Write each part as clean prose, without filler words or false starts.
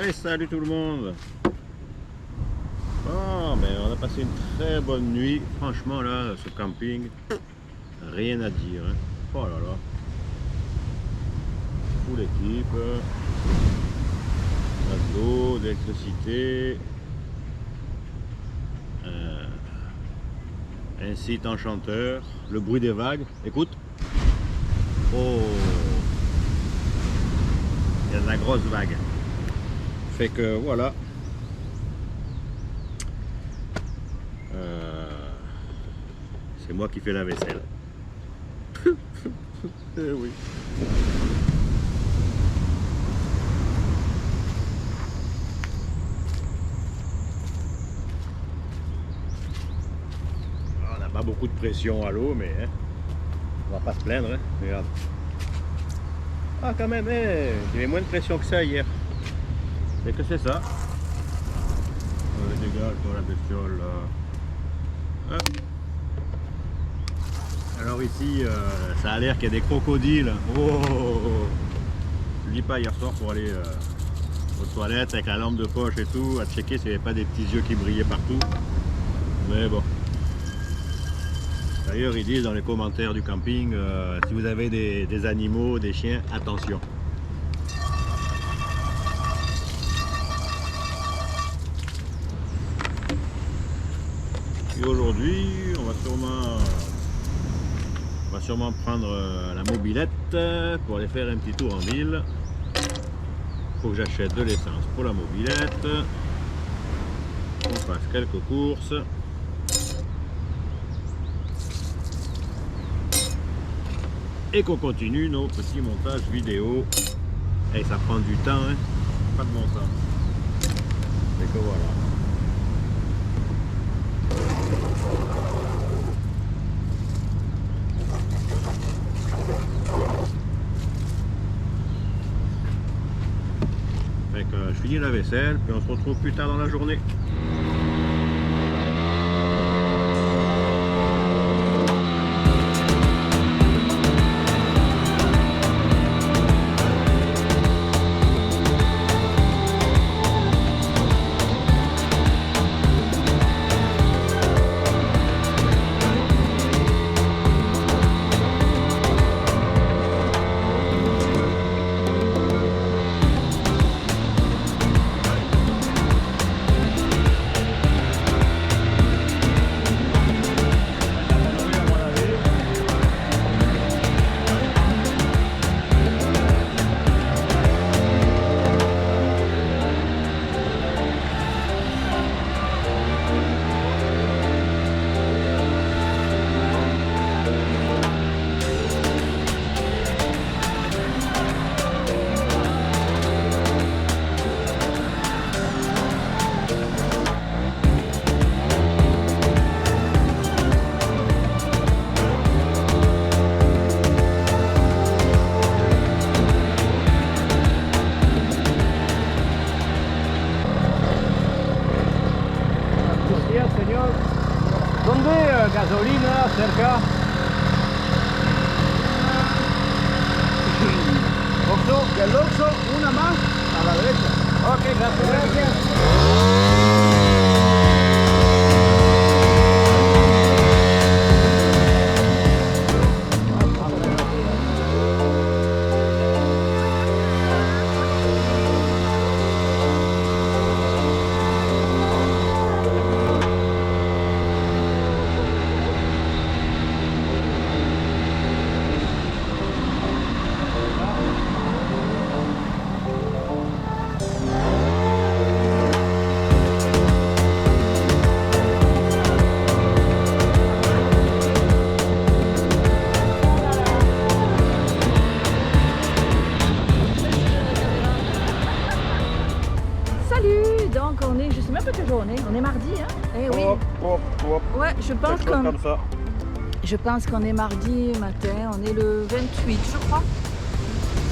Hey, salut tout le monde. Oh, mais on a passé une très bonne nuit. Franchement, là, ce camping, rien à dire. Hein. Oh là là. Full équipe. On a de l'eau, de l'électricité. Un site enchanteur. Le bruit des vagues. Écoute. Oh. Il y a de la grosse vague. Fait que voilà. C'est moi qui fais la vaisselle. Eh oui. On n'a pas beaucoup de pression à l'eau, mais hein, on va pas se plaindre. Hein. Regarde. Ah quand même, il y avait moins de pression que ça hier. C'est que c'est ça. Dégage dans la bestiole. Là. Alors ici, ça a l'air qu'il y a des crocodiles. Oh, je dis pas hier soir pour aller aux toilettes avec la lampe de poche et tout, à checker s'il n'y avait pas des petits yeux qui brillaient partout. Mais bon. D'ailleurs, ils disent dans les commentaires du camping, si vous avez des animaux, des chiens, attention. Et aujourd'hui, on va sûrement prendre la mobilette pour aller faire un petit tour en ville. Faut que j'achète de l'essence pour la mobilette. On fasse quelques courses. Et qu'on continue nos petits montages vidéo. Et ça prend du temps, hein. Pas de bon sens. Et que voilà. Fait que je finis la vaisselle, puis on se retrouve plus tard dans la journée. ¿Dónde gasolina cerca? Oxxo, del Oxxo, una más a la derecha. Ok, gracias. On est mardi, hein? Eh oui. Ouais, je pense qu'on est mardi matin, on est le 28, je crois.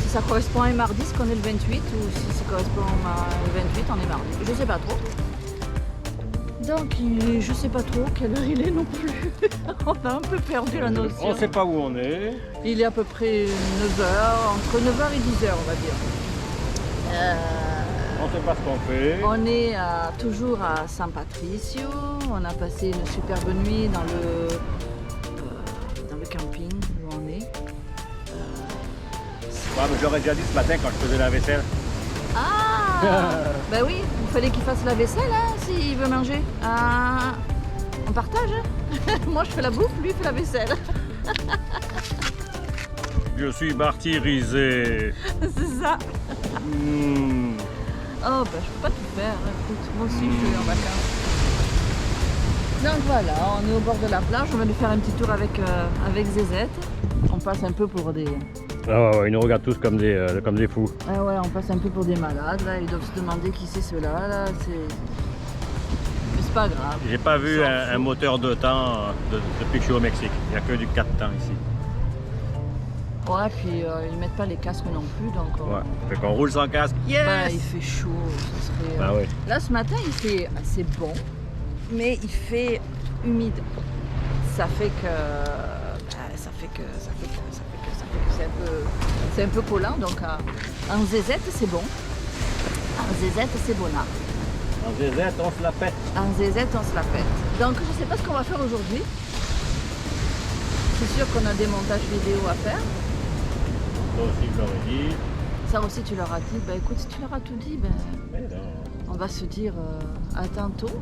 Si ça correspond à un mardi, c'est qu'on est le 28, ou si ça correspond au 28, on est mardi. Je sais pas trop. Donc, je sais pas trop quelle heure il est non plus. On a un peu perdu la notion. On sait pas où on est. Il est à peu près 9h, entre 9h et 10h, on va dire. On sait pas ce qu'on fait. On est toujours à San Patricio. On a passé une superbe nuit dans le camping où on est. Ouais, mais je l'aurais déjà dit ce matin quand je faisais la vaisselle. Ah ben oui, il fallait qu'il fasse la vaisselle hein, s'il veut manger. On partage hein. Moi je fais la bouffe, lui il fait la vaisselle. Je suis martyrisé. C'est ça. Oh ben je peux pas tout faire, écoute, moi aussi je suis en vacances. Donc voilà, on est au bord de la plage, on va lui faire un petit tour avec Zézette. On passe un peu pour des... Ah ouais, ils nous regardent tous comme des fous. Ah ouais, on passe un peu pour des malades, là. Ils doivent se demander qui c'est ceux-là, là. Mais c'est pas grave. J'ai pas vu un moteur de temps depuis que je suis au Mexique. Il n'y a que du 4 temps ici. Ouais, puis ils mettent pas les casques non plus, donc... Ouais, fait qu'on roule sans casque. Yes! Bah, il fait chaud, ça serait... Bah ouais. Là, ce matin, il fait assez bon, mais il fait humide. Ça fait que... c'est un peu collant, donc en zézette c'est bon. En zézette c'est bon là. En zézette on se la pète. En zézette on se la pète. Donc je sais pas ce qu'on va faire aujourd'hui. C'est sûr qu'on a des montages vidéo à faire. Ça aussi je l'aurais dit. Ça aussi tu leur as dit. Bah écoute, si tu leur as tout dit, on va se dire à tantôt.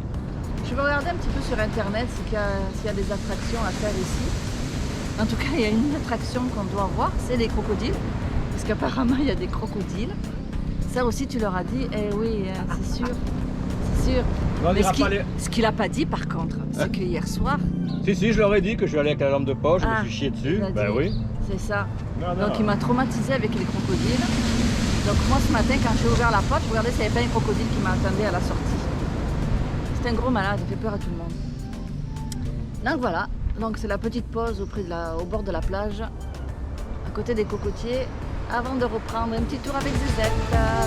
Je vais regarder un petit peu sur internet s'il y a des attractions à faire ici. En tout cas, il y a une attraction qu'on doit voir, c'est les crocodiles. Parce qu'apparemment, il y a des crocodiles. Ça aussi, tu leur as dit, eh oui, c'est sûr. C'est sûr. Mais ce qu'il n'a pas dit, par contre, c'est que hier soir... Si, je leur ai dit que je suis allé avec la lampe de poche, je me suis chié dessus. Ben oui. C'est ça. Non. Donc, il m'a traumatisé avec les crocodiles. Donc, moi, ce matin, quand j'ai ouvert la porte, je regardais s'il n'y avait pas un crocodile qui m'attendait à la sortie. C'est un gros malade, il fait peur à tout le monde. Donc, voilà. Donc c'est la petite pause au bord de la plage, à côté des cocotiers, avant de reprendre un petit tour avec Zézette. Bye, à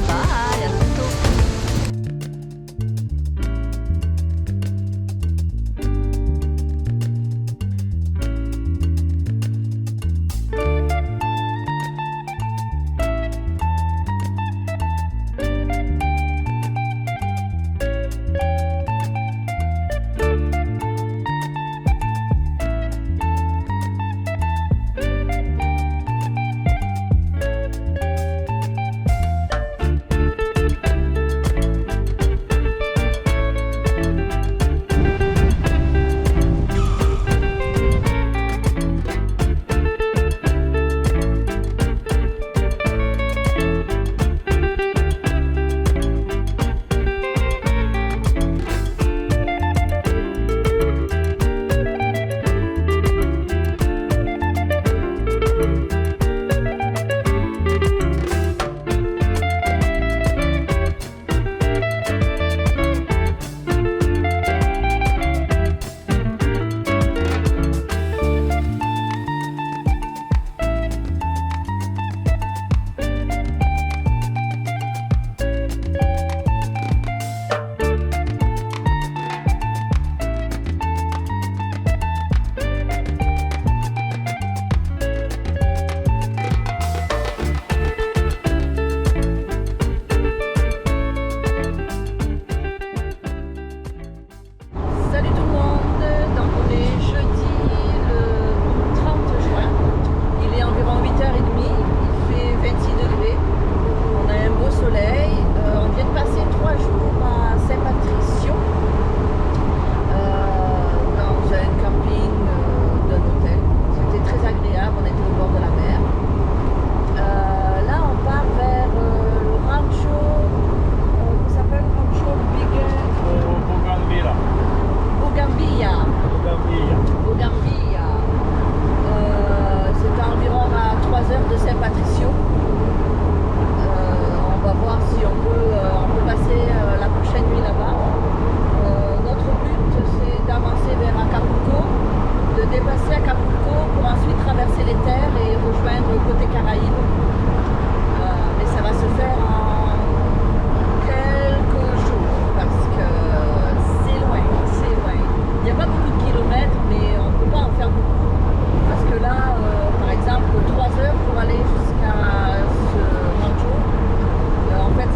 bientôt.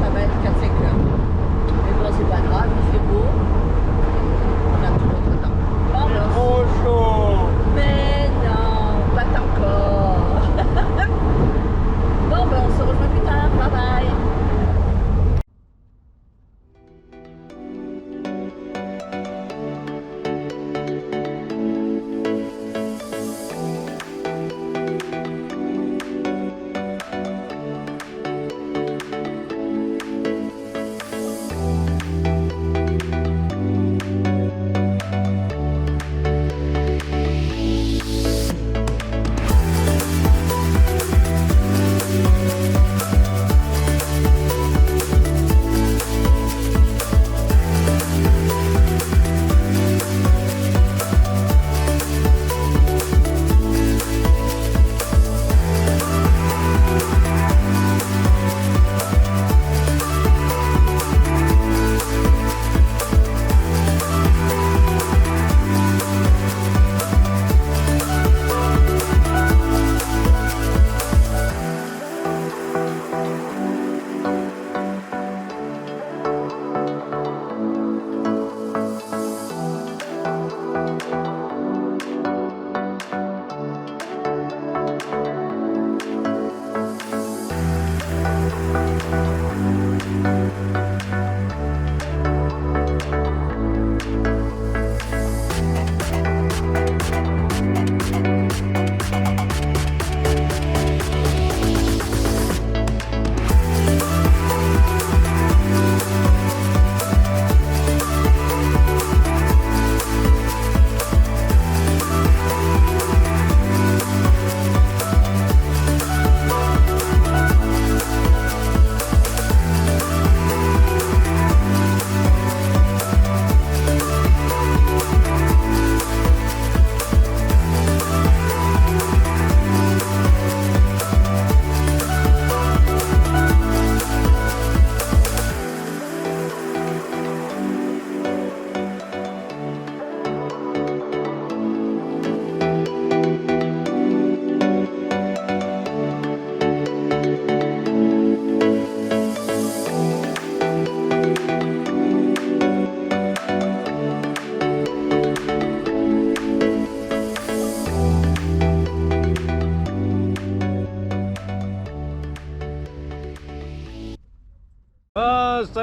ça va être 4-5 heures.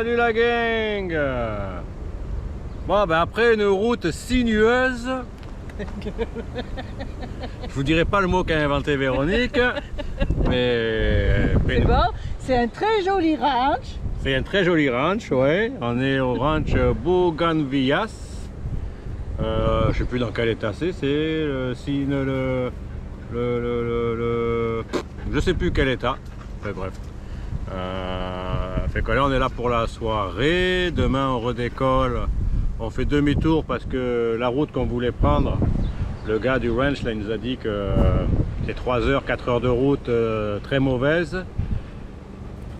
salut la gang. Bon, ben après une route sinueuse, je vous dirai pas le mot qu'a inventé Véronique, mais... C'est bon, c'est un très joli ranch. C'est un très joli ranch, ouais. On est au ranch Bougainvillas. Je sais plus dans quel état c'est je sais plus quel état. Enfin, bref. Fait que là on est là pour la soirée. Demain on redécolle. On fait demi-tour parce que la route qu'on voulait prendre, le gars du ranch là, il nous a dit que c'est 3 heures, 4 heures de route très mauvaise.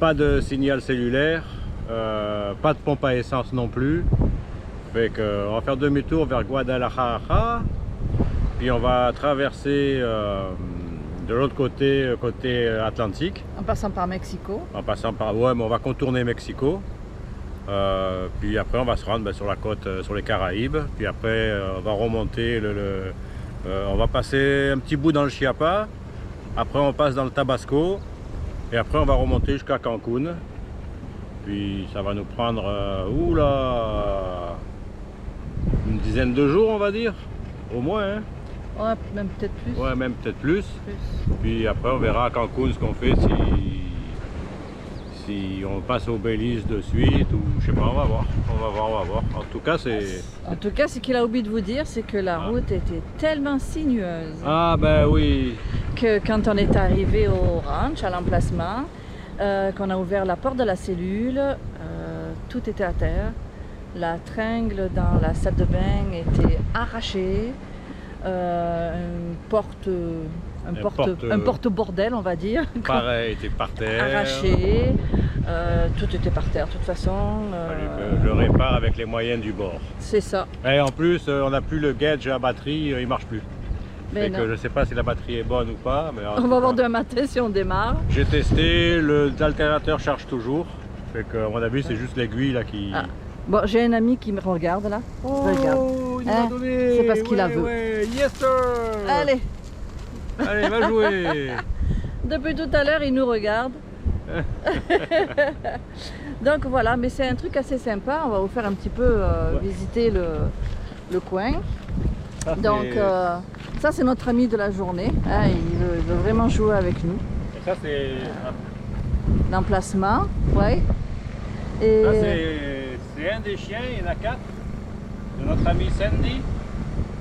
Pas de signal cellulaire, pas de pompe à essence non plus. Fait que, on va faire demi-tour vers Guadalajara, puis on va traverser de l'autre côté, côté Atlantique. En passant par Mexico. En passant par... Ouais, mais on va contourner Mexico. Puis après on va se rendre sur la côte, sur les Caraïbes. Puis après on va remonter, on va passer un petit bout dans le Chiapas. Après on passe dans le Tabasco. Et après on va remonter jusqu'à Cancun. Puis ça va nous prendre, une dizaine de jours on va dire. Au moins. Hein. Ouais, même peut-être plus. Ouais, même peut-être plus. Puis après on verra à Cancun ce qu'on fait si on passe au Belize de suite ou je sais pas, on va voir. En tout cas ce qu'il a oublié de vous dire, c'est que la route était tellement sinueuse. Ah ben oui. Que quand on est arrivé au ranch, à l'emplacement, qu'on a ouvert la porte de la cellule, tout était à terre. La tringle dans la salle de bain était arrachée. Un porte-bordel, on va dire. Pareil, était par terre. Arraché. Tout était par terre, de toute façon. Je le répare avec les moyens du bord. C'est ça. Et en plus, on n'a plus le gauge à batterie, il marche plus. Que je ne sais pas si la batterie est bonne ou pas. Mais on va voir demain matin si on démarre. J'ai testé, l'alternateur charge toujours. Fait que, à mon avis, c'est juste l'aiguille là qui... Ah. Bon, j'ai un ami qui me regarde là. Oh, regarde. Il m'a donné. C'est parce qu'il la veut. Ouais. Yes sir. Allez, va jouer. Depuis tout à l'heure, il nous regarde. Donc voilà, mais c'est un truc assez sympa. On va vous faire un petit peu visiter le coin. Donc ça c'est notre ami de la journée. Hein, il veut vraiment jouer avec nous. Et ça c'est... L'emplacement, ouais. Et... Ça c'est un des chiens, il y en a 4. De notre ami Sandy.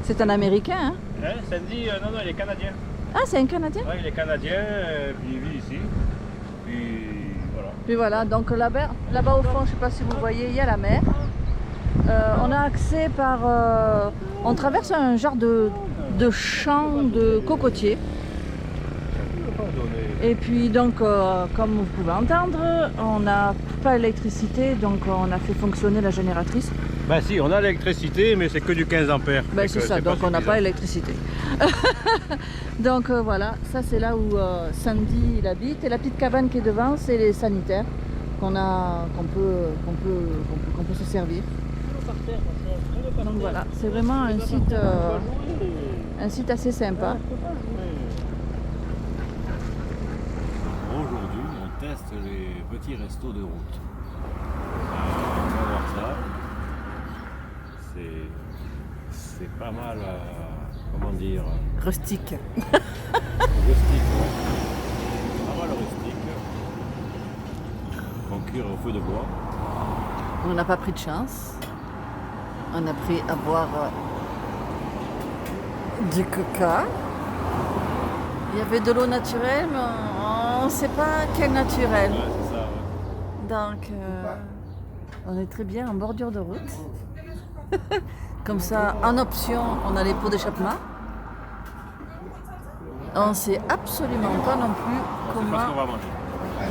C'est un Américain, hein? Sandy, non, il est canadien. Ah, c'est un Canadien? Oui, il est canadien, puis il vit ici. Puis voilà, donc là-bas au fond, je ne sais pas si vous voyez, il y a la mer. On a accès par... on traverse un genre de champ de cocotiers. Et puis donc, comme vous pouvez entendre, on n'a pas d'électricité, donc on a fait fonctionner la génératrice. Ben si, on a l'électricité, mais c'est que du 15 ampères. Ben c'est ça, donc on n'a pas d'électricité. Donc voilà, ça c'est là où Sandy il habite. Et la petite cabane qui est devant, c'est les sanitaires qu'on peut se servir. Donc voilà, c'est vraiment un site assez sympa. Aujourd'hui, on teste les petits restos de route. On va voir ça. C'est pas mal, comment dire... Rustique. Rustique, ouais. Pas mal rustique. On cuire au feu de bois. On n'a pas pris de chance. On a pris à boire du coca. Il y avait de l'eau naturelle, mais on ne sait pas quelle naturelle. Ouais, c'est ça, ouais. Donc, on est très bien en bordure de route. Comme ça, en option, on a les pots d'échappement. On ne sait absolument pas non plus comment...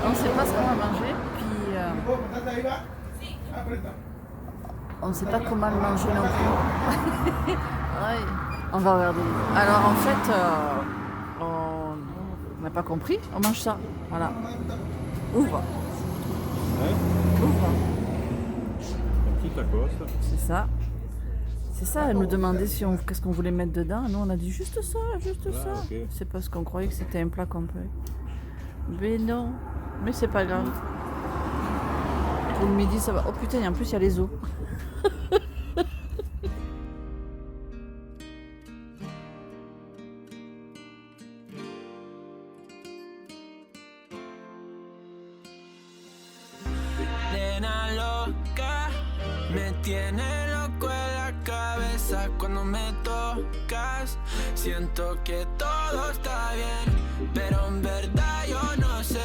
On ne sait pas ce qu'on va manger. Puis, on ne sait pas comment le manger non plus. Ouais, on va regarder. Alors en fait, on n'a pas compris. On mange ça. Voilà. Ouvre. Ouais. Ouvre. Un petit tacos. C'est ça. C'est ça, elle nous demandait qu'est-ce qu'on voulait mettre dedans. Nous, on a dit juste ça, juste ça. Okay. C'est parce qu'on croyait que c'était un plat complet. Mais non, mais c'est pas grave. pour le midi, ça va. Oh putain, et en plus, il y a les os. Nena loca, me tiene loco en la cabeza cuando me tocas. Siento que todo está bien.